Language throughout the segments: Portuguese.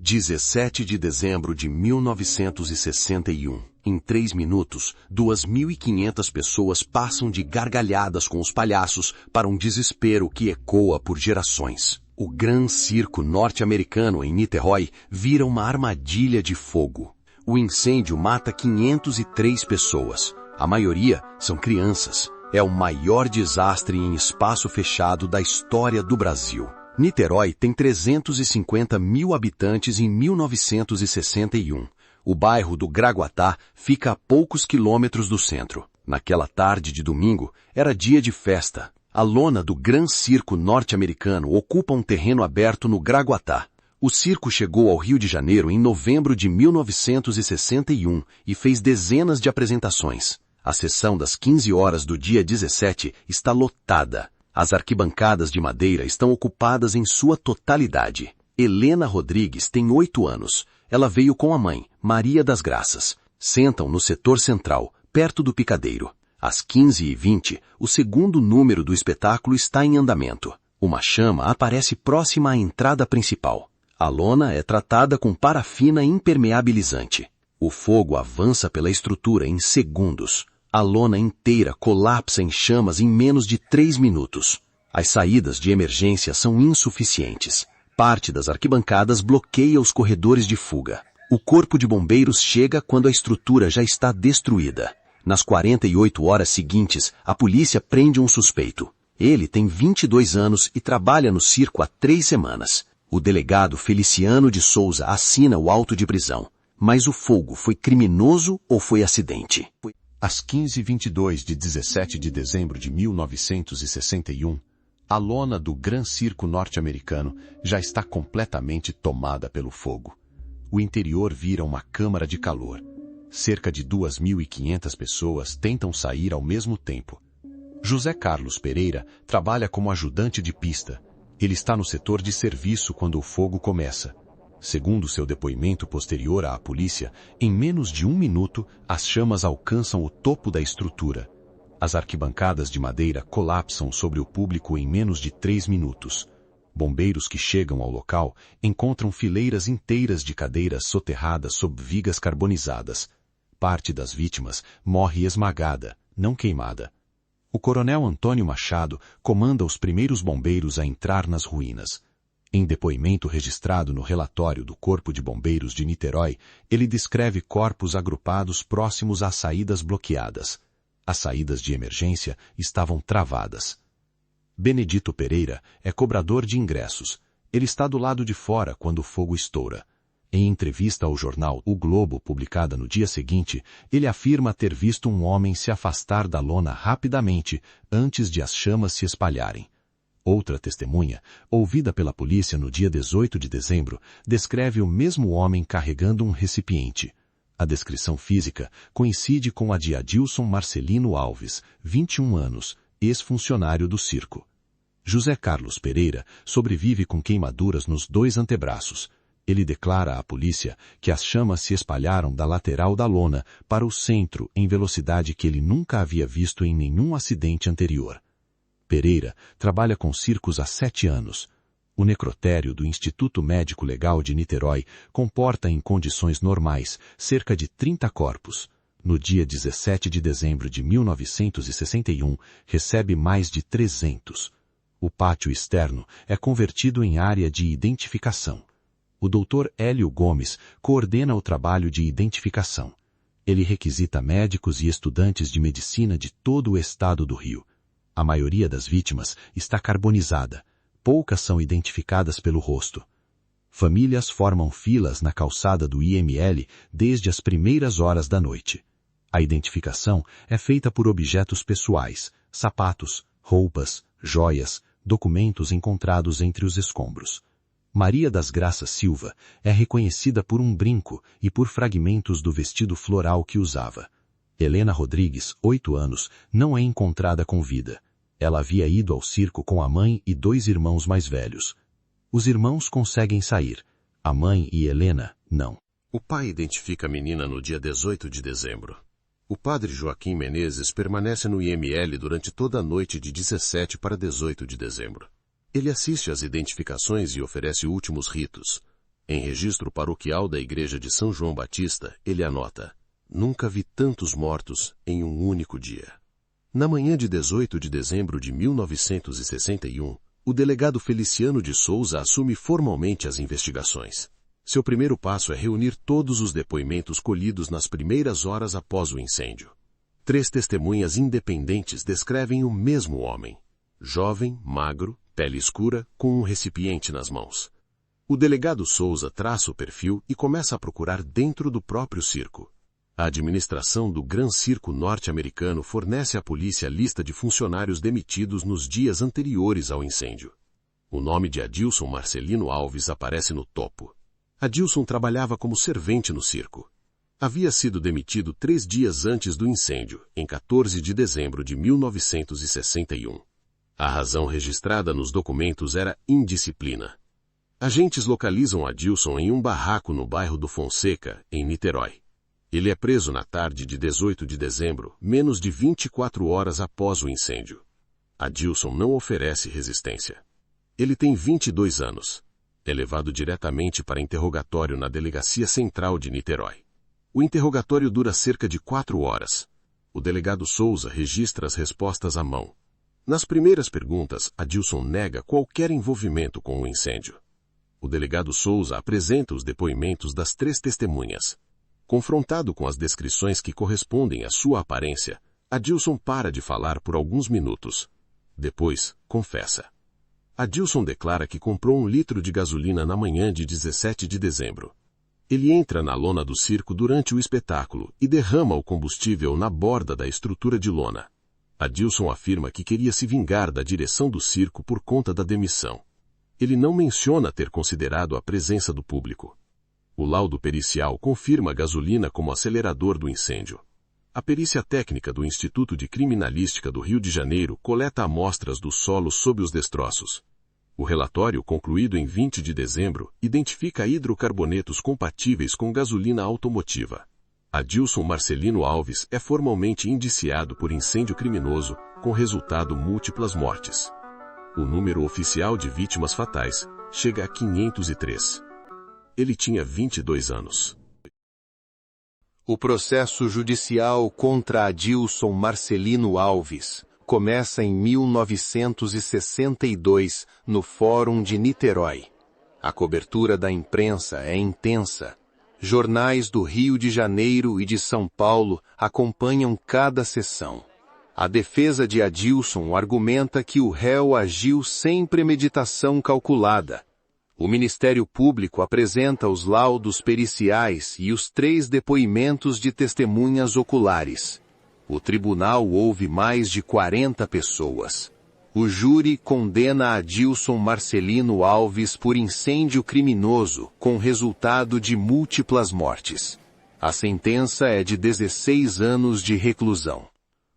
17 de dezembro de 1961. Em 3 minutos, 2.500 pessoas passam de gargalhadas com os palhaços para um desespero que ecoa por gerações. O Gran Circo norte-americano em Niterói vira uma armadilha de fogo. O incêndio mata 503 pessoas. A maioria são crianças. É o maior desastre em espaço fechado da história do Brasil. Niterói tem 350 mil habitantes em 1961. O bairro do Graguatá fica a poucos quilômetros do centro. Naquela tarde de domingo, era dia de festa. A lona do Gran Circo norte-americano ocupa um terreno aberto no Graguatá. O circo chegou ao Rio de Janeiro em novembro de 1961 e fez dezenas de apresentações. A sessão das 15 horas do dia 17 está lotada. As arquibancadas de madeira estão ocupadas em sua totalidade. Helena Rodrigues tem 8 anos. Ela veio com a mãe, Maria das Graças. Sentam no setor central, perto do picadeiro. Às 15h20, o segundo número do espetáculo está em andamento. Uma chama aparece próxima à entrada principal. A lona é tratada com parafina impermeabilizante. O fogo avança pela estrutura em segundos. A lona inteira colapsa em chamas em menos de 3 minutos. As saídas de emergência são insuficientes. Parte das arquibancadas bloqueia os corredores de fuga. O corpo de bombeiros chega quando a estrutura já está destruída. Nas 48 horas seguintes, a polícia prende um suspeito. Ele tem 22 anos e trabalha no circo há 3 semanas. O delegado Feliciano de Souza assina o auto de prisão. Mas o fogo foi criminoso ou foi acidente? Às 15h22 de 17 de dezembro de 1961, a lona do Gran Circo norte-americano já está completamente tomada pelo fogo. O interior vira uma câmara de calor. Cerca de 2.500 pessoas tentam sair ao mesmo tempo. José Carlos Pereira trabalha como ajudante de pista. Ele está no setor de serviço quando o fogo começa. Segundo seu depoimento posterior à polícia, em menos de 1 minuto, as chamas alcançam o topo da estrutura. As arquibancadas de madeira colapsam sobre o público em menos de 3 minutos. Bombeiros que chegam ao local encontram fileiras inteiras de cadeiras soterradas sob vigas carbonizadas. Parte das vítimas morre esmagada, não queimada. O coronel Antônio Machado comanda os primeiros bombeiros a entrar nas ruínas. Em depoimento registrado no relatório do Corpo de Bombeiros de Niterói, ele descreve corpos agrupados próximos às saídas bloqueadas. As saídas de emergência estavam travadas. Benedito Pereira é cobrador de ingressos. Ele está do lado de fora quando o fogo estoura. Em entrevista ao jornal O Globo, publicada no dia seguinte, ele afirma ter visto um homem se afastar da lona rapidamente antes de as chamas se espalharem. Outra testemunha, ouvida pela polícia no dia 18 de dezembro, descreve o mesmo homem carregando um recipiente. A descrição física coincide com a de Adilson Marcelino Alves, 21 anos, ex-funcionário do circo. José Carlos Pereira sobrevive com queimaduras nos 2 antebraços. Ele declara à polícia que as chamas se espalharam da lateral da lona para o centro em velocidade que ele nunca havia visto em nenhum acidente anterior. Pereira trabalha com circos há 7 anos. O necrotério do Instituto Médico Legal de Niterói comporta em condições normais cerca de 30 corpos. No dia 17 de dezembro de 1961, recebe mais de 300. O pátio externo é convertido em área de identificação. O Dr. Hélio Gomes coordena o trabalho de identificação. Ele requisita médicos e estudantes de medicina de todo o estado do Rio. A maioria das vítimas está carbonizada. Poucas são identificadas pelo rosto. Famílias formam filas na calçada do IML desde as primeiras horas da noite. A identificação é feita por objetos pessoais, sapatos, roupas, joias, documentos encontrados entre os escombros. Maria das Graças Silva é reconhecida por um brinco e por fragmentos do vestido floral que usava. Helena Rodrigues, 8 anos, não é encontrada com vida. Ela havia ido ao circo com a mãe e 2 irmãos mais velhos. Os irmãos conseguem sair. A mãe e Helena, não. O pai identifica a menina no dia 18 de dezembro. O padre Joaquim Menezes permanece no IML durante toda a noite de 17 para 18 de dezembro. Ele assiste às identificações e oferece últimos ritos. Em registro paroquial da Igreja de São João Batista, ele anota: "Nunca vi tantos mortos em um único dia." Na manhã de 18 de dezembro de 1961, o delegado Feliciano de Souza assume formalmente as investigações. Seu primeiro passo é reunir todos os depoimentos colhidos nas primeiras horas após o incêndio. 3 testemunhas independentes descrevem o mesmo homem. Jovem, magro, pele escura, com um recipiente nas mãos. O delegado Souza traça o perfil e começa a procurar dentro do próprio circo. A administração do Gran Circo norte-americano fornece à polícia a lista de funcionários demitidos nos dias anteriores ao incêndio. O nome de Adilson Marcelino Alves aparece no topo. Adilson trabalhava como servente no circo. Havia sido demitido 3 dias antes do incêndio, em 14 de dezembro de 1961. A razão registrada nos documentos era indisciplina. Agentes localizam Adilson em um barraco no bairro do Fonseca, em Niterói. Ele é preso na tarde de 18 de dezembro, menos de 24 horas após o incêndio. Adilson não oferece resistência. Ele tem 22 anos. É levado diretamente para interrogatório na Delegacia Central de Niterói. O interrogatório dura cerca de 4 horas. O delegado Souza registra as respostas à mão. Nas primeiras perguntas, Adilson nega qualquer envolvimento com o incêndio. O delegado Souza apresenta os depoimentos das 3 testemunhas. Confrontado com as descrições que correspondem à sua aparência, Adilson para de falar por alguns minutos. Depois, confessa. Adilson declara que comprou 1 litro de gasolina na manhã de 17 de dezembro. Ele entra na lona do circo durante o espetáculo e derrama o combustível na borda da estrutura de lona. Adilson afirma que queria se vingar da direção do circo por conta da demissão. Ele não menciona ter considerado a presença do público. O laudo pericial confirma a gasolina como acelerador do incêndio. A perícia técnica do Instituto de Criminalística do Rio de Janeiro coleta amostras do solo sob os destroços. O relatório, concluído em 20 de dezembro, identifica hidrocarbonetos compatíveis com gasolina automotiva. Adilson Marcelino Alves é formalmente indiciado por incêndio criminoso, com resultado múltiplas mortes. O número oficial de vítimas fatais chega a 503. Ele tinha 22 anos. O processo judicial contra Adilson Marcelino Alves começa em 1962, no Fórum de Niterói. A cobertura da imprensa é intensa. Jornais do Rio de Janeiro e de São Paulo acompanham cada sessão. A defesa de Adilson argumenta que o réu agiu sem premeditação calculada. O Ministério Público apresenta os laudos periciais e os 3 depoimentos de testemunhas oculares. O tribunal ouve mais de 40 pessoas. O júri condena Adilson Marcelino Alves por incêndio criminoso, com resultado de múltiplas mortes. A sentença é de 16 anos de reclusão.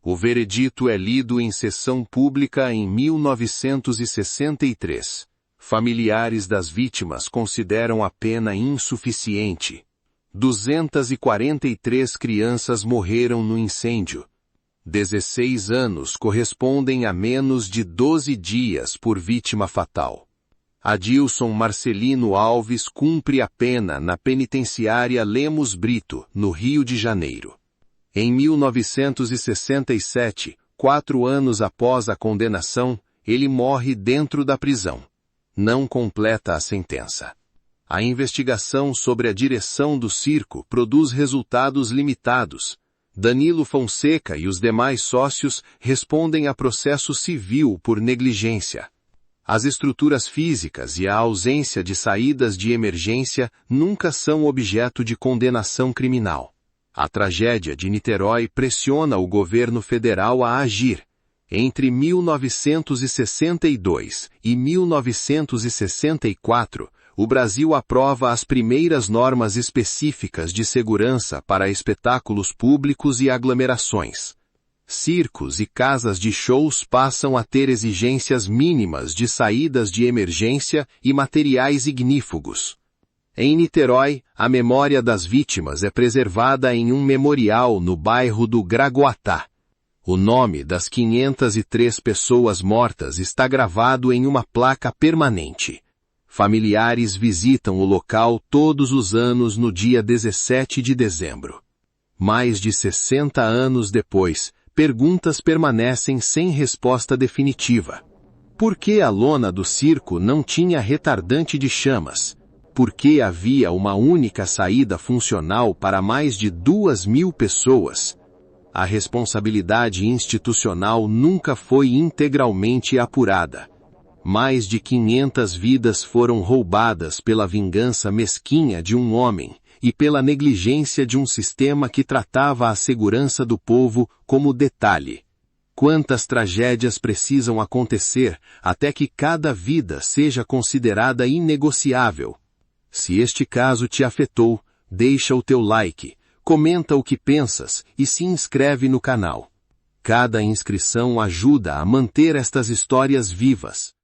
O veredito é lido em sessão pública em 1963. Familiares das vítimas consideram a pena insuficiente. 243 crianças morreram no incêndio. 16 anos correspondem a menos de 12 dias por vítima fatal. Adilson Marcelino Alves cumpre a pena na penitenciária Lemos Brito, no Rio de Janeiro. Em 1967, 4 anos após a condenação, ele morre dentro da prisão. Não completa a sentença. A investigação sobre a direção do circo produz resultados limitados. Danilo Fonseca e os demais sócios respondem a processo civil por negligência. As estruturas físicas e a ausência de saídas de emergência nunca são objeto de condenação criminal. A tragédia de Niterói pressiona o governo federal a agir. Entre 1962 e 1964, o Brasil aprova as primeiras normas específicas de segurança para espetáculos públicos e aglomerações. Circos e casas de shows passam a ter exigências mínimas de saídas de emergência e materiais ignífugos. Em Niterói, a memória das vítimas é preservada em um memorial no bairro do Gragoatá. O nome das 503 pessoas mortas está gravado em uma placa permanente. Familiares visitam o local todos os anos no dia 17 de dezembro. Mais de 60 anos depois, perguntas permanecem sem resposta definitiva. Por que a lona do circo não tinha retardante de chamas? Por que havia uma única saída funcional para mais de 2.000 pessoas? A responsabilidade institucional nunca foi integralmente apurada. Mais de 500 vidas foram roubadas pela vingança mesquinha de um homem e pela negligência de um sistema que tratava a segurança do povo como detalhe. Quantas tragédias precisam acontecer até que cada vida seja considerada inegociável? Se este caso te afetou, deixa o teu like, comenta o que pensas e se inscreve no canal. Cada inscrição ajuda a manter estas histórias vivas.